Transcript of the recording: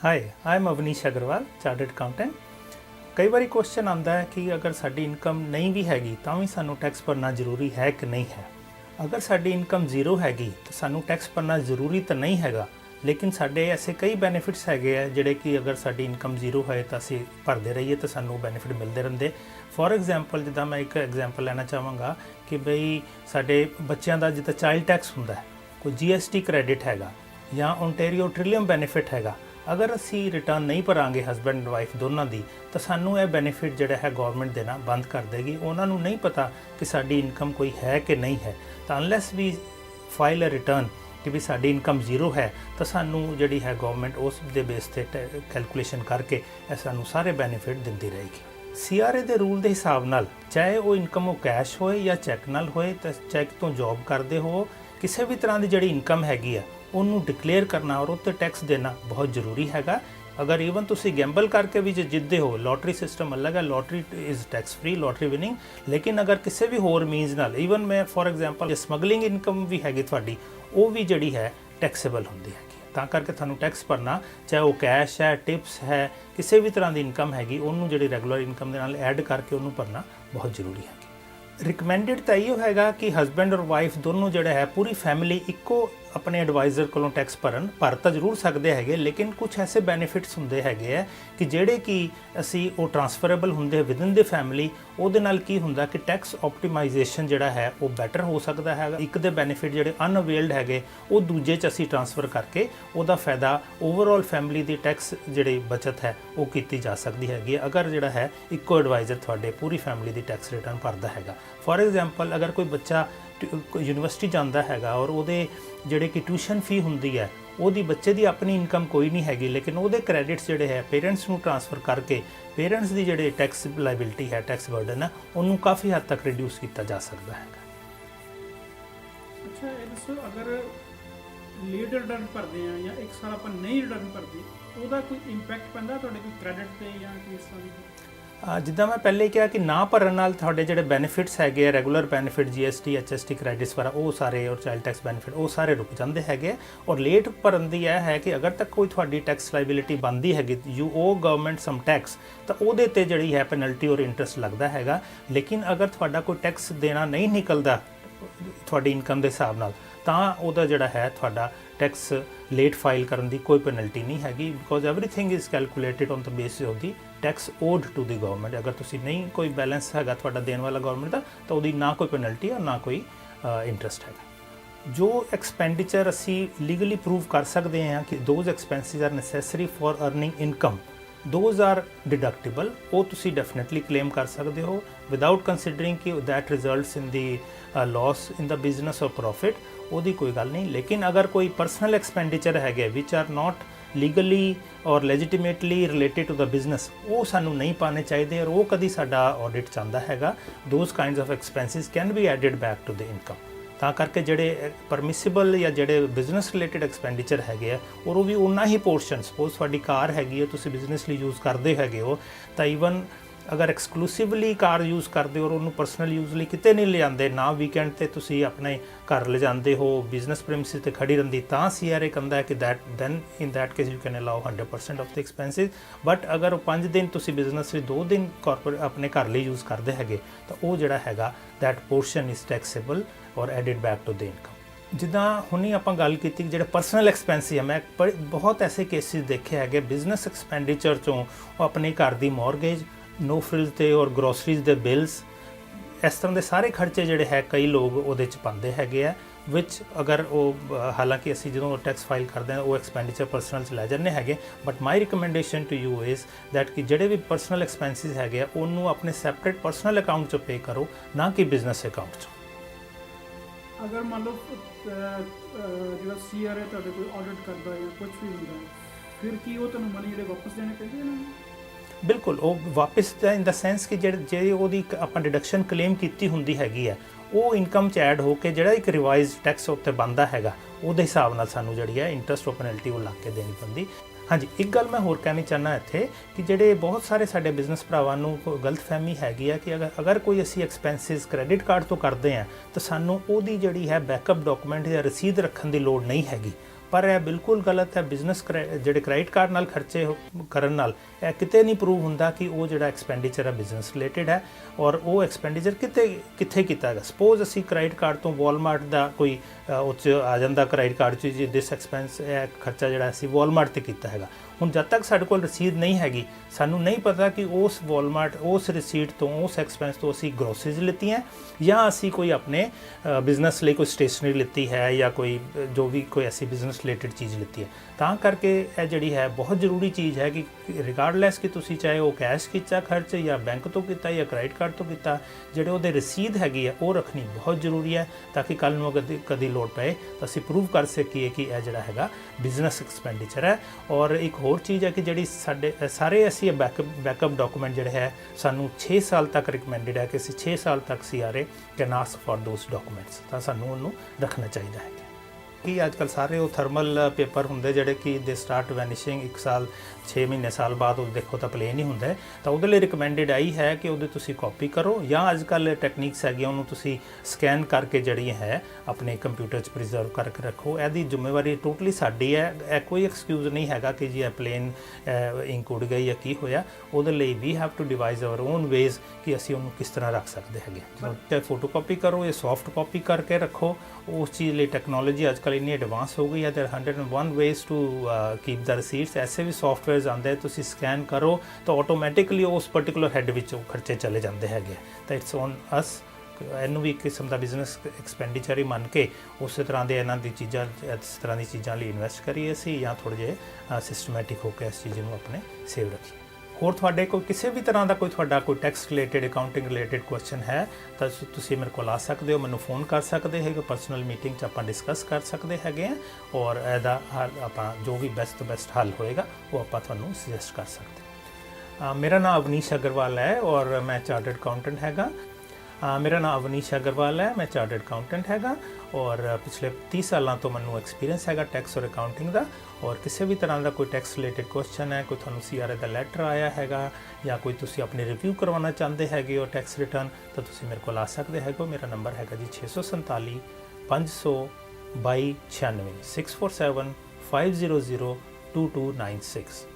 Hi I am Avneesh Agarwal chartered accountant. कई बार question आता है कि अगर साडी इनकम नहीं भी हैगी तो भी सानू टैक्स भरना जरूरी है कि नहीं है। अगर साडी इनकम जीरो हैगी तो सानू टैक्स भरना जरूरी तो नहीं हैगा, लेकिन साडे ऐसे कई बेनीफिट्स हैगे है जिहड़े कि अगर साडी इनकम जीरो है तो असीं भरते रहिए तो सानू बेनीफिट मिलते रहंदे। फॉर एग्जाम्पल जिद्दां मैं एक एग्जाम्पल लेना चाहांगा कि बई साडे बच्चों का जिद्दां चाइल्ड टैक्स हुंदा है, कोई GST क्रेडिट हैगा या ओंटारियो ट्रिलियम बेनीफिट हैगा। अगर असी रिटर्न नहीं भरांगे हसबैंड एंड वाइफ दोनों की तो सानू यह बेनीफिट जिहड़ा है गवर्नमेंट देना बंद कर देगी। उन्होंने नहीं पता कि साडी इनकम कोई है कि नहीं है, तो unless we file a return कि भी साडी इनकम जीरो है तो सानू जिहड़ी है गवर्नमेंट उस दे बेस ते कैलकुलेशन करके सानू सारे बेनीफिट दिंदी रहेगी। CRA के रूल के हिसाब नाल चाहे वो इनकम वो कैश होए या चैक नाल होए, तो चैक तो जॉब करते हो, किसी भी तरह की जिहड़ी इनकम हैगी है उन्होंने डिकलेयर करना और उत्ते टैक्स देना बहुत जरूरी हैगा। अगर ईवन तुसी गैंबल करके भी जो जितते हो, लॉटरी सिस्टम अलग है, lottery is tax free lottery winning, लेकिन अगर किसी भी होर मीनस नाल ईवन मैं फॉर एग्जाम्पल स्मगलिंग इनकम भी हैगी तुहाडी, वो भी जिहड़ी है टैक्सेबल होंदी हैगी। तां करके थानू टैक्स भरना, चाहे वो कैश है, टिप्स है, किसी भी तरह की इनकम हैगी उन्होंने जिहड़ी रेगुलर इनकम दे नाल ऐड करके उन्होंने भरना बहुत जरूरी है। रिकमेंडेड तो इहो हैगा कि हसबैंड और वाइफ दोनों जिहड़ा है पूरी फैमिली इक्को अपने एडवाइज़र कोलों टैक्स भर तो जरूर सकते हैं, लेकिन कुछ ऐसे बेनीफिट्स होंदे हैगे है कि जिहड़े कि असी वो ट्रांसफरेबल होंदे विदिन द फैमिली। उहदे नाल की हुंदा कि टैक्स ऑप्टिमाइजेशन जिहड़ा है वो बैटर हो सकता है। एक दे बेनीफिट जिहड़े अनअवेल्ड हैगे वो दूजे च असी ट्रांसफर करके उहदा फायदा ओवरऑल फैमिली दी टैक्स जिहड़ी बचत है वो कीती जा सकती हैगी अगर जिहड़ा है इक्को एडवाइज़र तुहाडे पूरी फैमिली दी टैक्स रिटर्न भरदा हैगा। फॉर एग्जाम्पल अगर कोई बच्चा यूनिवर्सिटी जाता हैगा और उहदे जिहड़े कि ट्यूशन फी हुंदी है उहदी बच्चे की अपनी इनकम कोई नहीं हैगी, लेकिन उहदे क्रेडिट्स जिहड़े है पेरेंट्स नूं ट्रांसफर करके पेरेंट्स की जिहड़ी टैक्स लाइबिलिटी है, टैक्स बर्डन है, उन्होंने काफ़ी हद तक रिड्यूस किया जा सकता है। अच्छा ये दसो, अगर लेट रिटर्न भरते हैं या एक साल अपन नहीं रिटर्न भरते, ਉਹਦਾ कोई इंपैक्ट पैंदा ਤੁਹਾਡੇ कोई क्रेडिट ਤੇ ਜਾਂ किस तरह ਦੀ? जिद्दां मैं पहले कहा कि ना भरन नाल तुहाडे जिहड़े बेनीफिट्स हैगे regular benefit GST HST credits वगैरह वो सारे और चाइल्ड टैक्स बेनीफिट वो सारे रुक जाते हैगे। और लेट भरन दी यह है कि अगर तक कोई तुहाडी टैक्स लाइबिलिटी बनती हैगी you owe government some tax तो उहदे ते जिहड़ी है पेनल्टी और इंटरस्ट लगता हैगा। लेकिन अगर तुहाडा कोई टैक्स देना नहीं निकलता तुहाडी इनकम के हिसाब नाल तां उहदा जिहड़ा है तुहाडा टैक्स लेट फाइल करन दी कोई पेनल्टी नहीं हैगी, because everything is calculated on the basis of the tax owed to the government. अगर तुसी नहीं कोई बैलेंस हैगा तुहाडा देने वाला गवर्नमेंट का तो उहदी ना कोई पेनल्टी और ना कोई इंटरस्ट हैगा। जो एक्सपेंडिचर असी लीगली प्रूव कर सकते हैं कि those expenses are necessary for earning income, those are deductible, वो तुसी डेफिनेटली क्लेम कर सकते हो विदाउट कंसिडरिंग कि that results in the loss in the business और प्रॉफिट, ਉਹਦੀ कोई गल नहीं। लेकिन अगर कोई परसनल एक्सपेंडिचर है विच आर नॉट लीगली और legitimately related to the business, वो सानू नहीं पाने चाहिए और वो कभी साडा ऑडिट चाहता हैगा। Those kinds of expenses can be added back to the income. ਤਾਂ ਕਰਕੇ ਜਿਹੜੇ ਪਰਮਿਸਿਬਲ ਜਾਂ ਜਿਹੜੇ ਬਿਜ਼ਨਸ ਰਿਲੇਟਡ ਐਕਸਪੈਂਡੀਚਰ ਹੈਗੇ ਆ ਔਰ ਉਹ ਵੀ ਉਨਾ ਹੀ ਪੋਰਸ਼ਨ, ਸਪੋਜ਼ ਤੁਹਾਡੀ ਕਾਰ ਹੈਗੀ ਹੈ ਤੁਸੀਂ ਬਿਜ਼ਨਸ ਲਈ ਯੂਜ਼ ਕਰਦੇ ਹੈਗੇ ਹੋ ਤਾਂ ਈਵਨ अगर एक्सक्लूसिवली कार यूज़ करते हो और उन्होंने परसनल यूज़ लिए कितने नहीं ले जाते, ना वीकेंड ते तुसी अपने घर ले जाते हो, बिजनेस प्रेमिसिस ते खड़ी रहिंदी, तां CRA कहता है कि that then in that case you can allow 100% of the expenses. But अगर 5 दिन तुसी बिजनेस में 2 दिन कॉरपोरेट अपने घर लिए यूज़ करते हैं तो वो जिहड़ा हैगा दैट पोर्शन इज़ टैक्सेबल और added back to the income. जिद्दां हुणी आपां गल कीती जिहड़े परसनल एक्सपेंसिस है, मैं बहुत ऐसे केसिस देखे है बिजनेस एक्सपेंडिचर चों अपने घर की मॉर्गेज, नो फ्रिज ते और ग्रोसरीज के बिल्स, इस तरह के सारे खर्चे जिहड़े है कई लोग उहदे च पाते हैगे आ विच अगर वो हालांकि असी जो टैक्स फाइल करते हैं वो एक्सपेंडिचर परसनल च लै जाने हैगे। But my recommendation to you is that कि जिहड़े भी परसनल एक्सपेंसिस हैगे आ उन्होंने अपने सैपरेट परसनल अकाउंट चो पे करो, ना कि बिजनेस अकाउंट चो। अगर मान लो जो CRA तुहाडे कोई ऑडिट करता या कुछ भी होंदा फिर की वो तुहानूं मनी जिहड़े वापस देने पैंदे ने? बिल्कुल वो वापस इन द सेंस कि जे ਉਹਦੀ ਆਪਾਂ डिडक्शन क्लेम की ਹੁੰਦੀ ਹੈਗੀ ਹੈ ਉਹ ਇਨਕਮ 'ਚ ਐਡ ਹੋ ਕੇ ਜਿਹੜਾ ਇੱਕ ਰਿਵਾਈਜ਼ ਟੈਕਸ ਉੱਤੇ ਬਣਦਾ ਹੈਗਾ ਉਹਦੇ ਹਿਸਾਬ ਨਾਲ ਸਾਨੂੰ ਜਿਹੜੀ ਹੈ ਇੰਟਰਸਟ और ਪੈਨਲਟੀ ਉਹ ਲਾ ਕੇ ਦੇਣੀ ਪੈਂਦੀ। हाँ जी, एक गल मैं होर कहनी चाहना इत्थे कि जिहड़े बहुत सारे साडे बिजनेस भरावां नूं गलतफहमी हैगी है कि अगर कोई असी एक्सपेंसिस क्रेडिट कार्ड तो करते हैं तो सानू उहदी जिहड़ी है बैकअप डॉक्यूमेंट या रसीद रखण दी लोड़ नहीं हैगी। ਪਰ ਇਹ ਬਿਲਕੁਲ ਗਲਤ ਹੈ। ਬਿਜ਼ਨਸ ਜਿਹੜੇ ਕ੍ਰੈਡਿਟ ਕਾਰਡ ਨਾਲ ਖਰਚੇ ਕਰਨ ਨਾਲ ਇਹ ਕਿਤੇ ਨਹੀਂ ਪ੍ਰੂਵ ਹੁੰਦਾ ਕਿ ਉਹ ਜਿਹੜਾ ਐਕਸਪੈਂਡੀਚਰ ਹੈ ਬਿਜ਼ਨਸ ਰਿਲੇਟਡ ਹੈ, ਔਰ ਉਹ ਐਕਸਪੈਂਡੀਚਰ ਕਿੱਥੇ ਕੀਤਾ ਹੈਗਾ। ਸਪੋਜ਼ ਅਸੀਂ ਕ੍ਰੈਡਿਟ ਕਾਰਡ ਤੋਂ ਵਾਲਮਾਰਟ ਦਾ ਕੋਈ ਉਹ 'ਚ ਆ ਜਾਂਦਾ ਕ੍ਰੈਡਿਟ ਕਾਰਡ 'ਚ ਜੀ ਦਿਸ ਐਕਸਪੈਂਸ, ਇਹ ਖਰਚਾ ਜਿਹੜਾ ਅਸੀਂ ਵਾਲਮਾਰਟ 'ਤੇ ਕੀਤਾ ਹੈਗਾ। ਹੁਣ ਜਦ ਤੱਕ ਸਾਡੇ ਕੋਲ ਰਸੀਦ ਨਹੀਂ ਹੈਗੀ, ਸਾਨੂੰ ਨਹੀਂ ਪਤਾ ਕਿ ਉਸ ਵਾਲਮਾਰਟ ਉਸ ਰਸੀਟ ਤੋਂ ਉਸ ਐਕਸਪੈਂਸ ਤੋਂ ਅਸੀਂ ਗਰੋਸਰੀਜ਼ ਲਿੱਤੀਆਂ ਜਾਂ ਅਸੀਂ ਕੋਈ ਆਪਣੇ ਬਿਜ਼ਨਸ ਲਈ ਕੋਈ ਸਟੇਸ਼ਨਰੀ ਲਿੱਤੀ ਹੈ ਜਾਂ ਕੋਈ ਜੋ ਵੀ ਕੋਈ ਐਸੀ ਬਿਜ਼ਨਸ ਰਿਲੇਟਡ ਚੀਜ਼ ਲਿੱਤੀ ਹੈ। ਤਾਂ ਕਰਕੇ ਇਹ ਜਿਹੜੀ ਹੈ ਬਹੁਤ ਜ਼ਰੂਰੀ ਚੀਜ਼ ਹੈ ਕਿ ਰਿਗਾਰਡਲੈਸ ਕਿ ਤੁਸੀਂ ਚਾਹੇ ਉਹ ਕੈਸ਼ ਕੀਤਾ ਖਰਚ ਜਾਂ ਬੈਂਕ ਤੋਂ ਕੀਤਾ ਜਾਂ ਕ੍ਰੈਡਿਟ ਕਾਰਡ ਤੋਂ ਕੀਤਾ, ਜਿਹੜੇ ਉਹਦੇ ਰਸੀਦ ਹੈਗੀ ਹੈ ਉਹ ਰੱਖਣੀ ਬਹੁਤ ਜ਼ਰੂਰੀ ਹੈ, ਤਾਂ ਕਿ ਕੱਲ੍ਹ ਨੂੰ ਅਗਰ ਕਦੀ ਲੋੜ ਪਏ ਤਾਂ ਅਸੀਂ ਪ੍ਰੂਵ ਕਰ ਸਕੀਏ ਕਿ ਇਹ ਜਿਹੜਾ ਹੈਗਾ ਬਿਜ਼ਨਸ ਐਕਸਪੈਂਡੀਚਰ ਹੈ। ਔਰ ਇੱਕ ਹੋਰ ਚੀਜ਼ ਹੈ ਕਿ ਜਿਹੜੀ ਸਾਡੇ ਸਾਰੇ ਅਸੀਂ ਬੈਕਅਪ ਡਾਕੂਮੈਂਟ ਜਿਹੜੇ ਹੈ ਸਾਨੂੰ 6 ਸਾਲ ਤੱਕ ਰਿਕਮੈਂਡਡ ਹੈ ਕਿ ਅਸੀਂ 6 ਸਾਲ ਤੱਕ CRA can ask for those documents, ਤਾਂ ਸਾਨੂੰ ਉਹਨੂੰ ਰੱਖਣਾ ਚਾਹੀਦਾ ਹੈ। ਕਿ ਅੱਜ ਕੱਲ੍ਹ ਸਾਰੇ ਉਹ ਥਰਮਲ ਪੇਪਰ ਹੁੰਦੇ ਜਿਹੜੇ ਕਿ ਦੇ ਸਟਾਰਟ ਵੈਨਿਸ਼ਿੰਗ 1 ਸਾਲ 6 ਮਹੀਨੇ ਸਾਲ ਬਾਅਦ ਉਹ ਦੇਖੋ ਤਾਂ ਪਲੇਨ ਹੀ ਹੁੰਦਾ ਹੈ, ਤਾਂ ਉਹਦੇ ਲਈ ਰਿਕਮੈਂਡਡ ਆਈ ਹੈ ਕਿ ਉਹਦੇ ਤੁਸੀਂ ਕਾਪੀ ਕਰੋ ਜਾਂ ਅੱਜ ਕੱਲ੍ਹ ਟੈਕਨੀਕਸ ਹੈਗੀਆਂ ਉਹਨੂੰ ਤੁਸੀਂ ਸਕੈਨ ਕਰਕੇ ਜਿਹੜੀ ਹੈ ਆਪਣੇ ਕੰਪਿਊਟਰ 'ਚ ਪ੍ਰੀਜ਼ਰਵ ਕਰਕੇ ਰੱਖੋ। ਇਹਦੀ ਜ਼ਿੰਮੇਵਾਰੀ ਟੋਟਲੀ ਸਾਡੀ ਹੈ, ਇਹ ਕੋਈ ਐਕਸਕਿਊਜ਼ ਨਹੀਂ ਹੈਗਾ ਕਿ ਜੀ ਇਹ ਪਲੇਨ ਇੰਕ ਉੱਡ ਗਈ ਜਾਂ ਕੀ ਹੋਇਆ। ਉਹਦੇ ਲਈ we have to devise our own ways ਕਿ ਅਸੀਂ ਉਹਨੂੰ ਕਿਸ ਤਰ੍ਹਾਂ ਰੱਖ ਸਕਦੇ ਹੈਗੇ। ਚਾਹੇ ਫੋਟੋ ਕਾਪੀ ਕਰੋ ਜਾਂ ਸੌਫਟ ਕਾਪੀ ਕਰਕੇ ਰੱਖੋ, ਉਸ ਚੀਜ਼ ਲਈ ਟੈਕਨੋਲੋਜੀ ਅੱਜ ਕੱਲ੍ਹ ਇੰਨੀ ਐਡਵਾਂਸ ਹੋ ਗਈ ਹੈ। ਦੇयर 101 ਵੇਜ਼ ਟੂ ਕੀਪ ਦ ਰਸੀਟਸ। ਐਸੇ ਵੀ ਸੌਫਟਵੇਅਰਸ ਆਉਂਦੇ, ਤੁਸੀਂ ਸਕੈਨ ਕਰੋ ਤਾਂ ਆਟੋਮੈਟਿਕਲੀ ਉਸ ਪਰਟੀਕੁਲਰ ਹੈੱਡ ਵਿੱਚ ਉਹ ਖਰਚੇ ਚਲੇ ਜਾਂਦੇ ਹੈਗੇ। ਤਾਂ ਇਟਸ ਔਨ ਅਸ ਇਹਨੂੰ ਵੀ ਇੱਕ ਕਿਸਮ ਦਾ ਬਿਜ਼ਨਸ ਐਕਸਪੈਂਡੀਚਰ ਹੀ ਮੰਨ ਕੇ ਉਸੇ ਤਰ੍ਹਾਂ ਦੇ ਇਹਨਾਂ ਦੀ ਚੀਜ਼ਾਂ ਇਸ ਤਰ੍ਹਾਂ ਦੀ ਚੀਜ਼ਾਂ ਲਈ ਇਨਵੈਸਟ ਕਰੀਏ ਅਸੀਂ, ਜਾਂ ਥੋੜ੍ਹੇ ਜਿਹੇ ਸਿਸਟਮੈਟਿਕ ਹੋ ਕੇ ਇਸ ਚੀਜ਼ ਨੂੰ ਆਪਣੇ ਸੇਵ ਰੱਖੀਏ। ਹੋਰ ਤੁਹਾਡੇ ਕੋਈ ਕਿਸੇ ਵੀ ਤਰ੍ਹਾਂ ਦਾ ਤੁਹਾਡਾ ਕੋਈ tax related accounting related question ਹੈ ਤਾਂ ਤੁਸੀਂ ਮੇਰੇ ਕੋਲ ਆ ਸਕਦੇ ਹੋ, ਮੈਨੂੰ ਫੋਨ ਕਰ ਸਕਦੇ ਹੈਗੇ, ਪਰਸਨਲ ਮੀਟਿੰਗ 'ਚ ਆਪਾਂ ਡਿਸਕਸ ਕਰ ਸਕਦੇ ਹੈਗੇ ਹਾਂ, ਔਰ ਇਹਦਾ ਹੱਲ ਆਪਾਂ ਜੋ ਵੀ ਬੈਸਟ ਤੋਂ ਬੈਸਟ ਹੱਲ ਹੋਏਗਾ ਉਹ ਆਪਾਂ ਤੁਹਾਨੂੰ ਸੁਜੈਸਟ ਕਰ ਸਕਦੇ ਹਾਂ। ਮੇਰਾ ਨਾਮ ਅਵਨੀਸ਼ ਅਗਰਵਾਲ ਹੈ ਔਰ ਮੈਂ ਚਾਰਟਰਡ ਅਕਾਊਂਟੈਂਟ ਹੈਗਾ। ਮੈਂ ਚਾਰਟਰਡ ਅਕਾਊਂਟੈਂਟ ਹੈਗਾ ਔਰ ਪਿਛਲੇ 30 ਸਾਲਾਂ ਤੋਂ ਮੈਨੂੰ ਐਕਸਪੀਰੀਅੰਸ ਹੈਗਾ ਟੈਕਸ ਔਰ ਅਕਾਊਂਟਿੰਗ ਦਾ। ਔਰ ਕਿਸੇ ਵੀ ਤਰ੍ਹਾਂ ਦਾ ਕੋਈ ਟੈਕਸ ਰਿਲੇਟਡ ਕੁਐਸਚਨ ਹੈ, ਕੋਈ ਤੁਹਾਨੂੰ CRA ਦਾ ਲੈਟਰ ਆਇਆ ਹੈਗਾ ਜਾਂ ਕੋਈ ਤੁਸੀਂ ਆਪਣੀ ਰਿਵਿਊ ਕਰਵਾਉਣਾ ਚਾਹੁੰਦੇ ਹੈਗੇ ਹੋ ਟੈਕਸ ਰਿਟਰਨ, ਤਾਂ ਤੁਸੀਂ ਮੇਰੇ ਕੋਲ ਆ ਸਕਦੇ ਹੈਗੇ ਹੋ। ਮੇਰਾ ਨੰਬਰ ਹੈਗਾ ਜੀ 647 522 96 647 500 2296।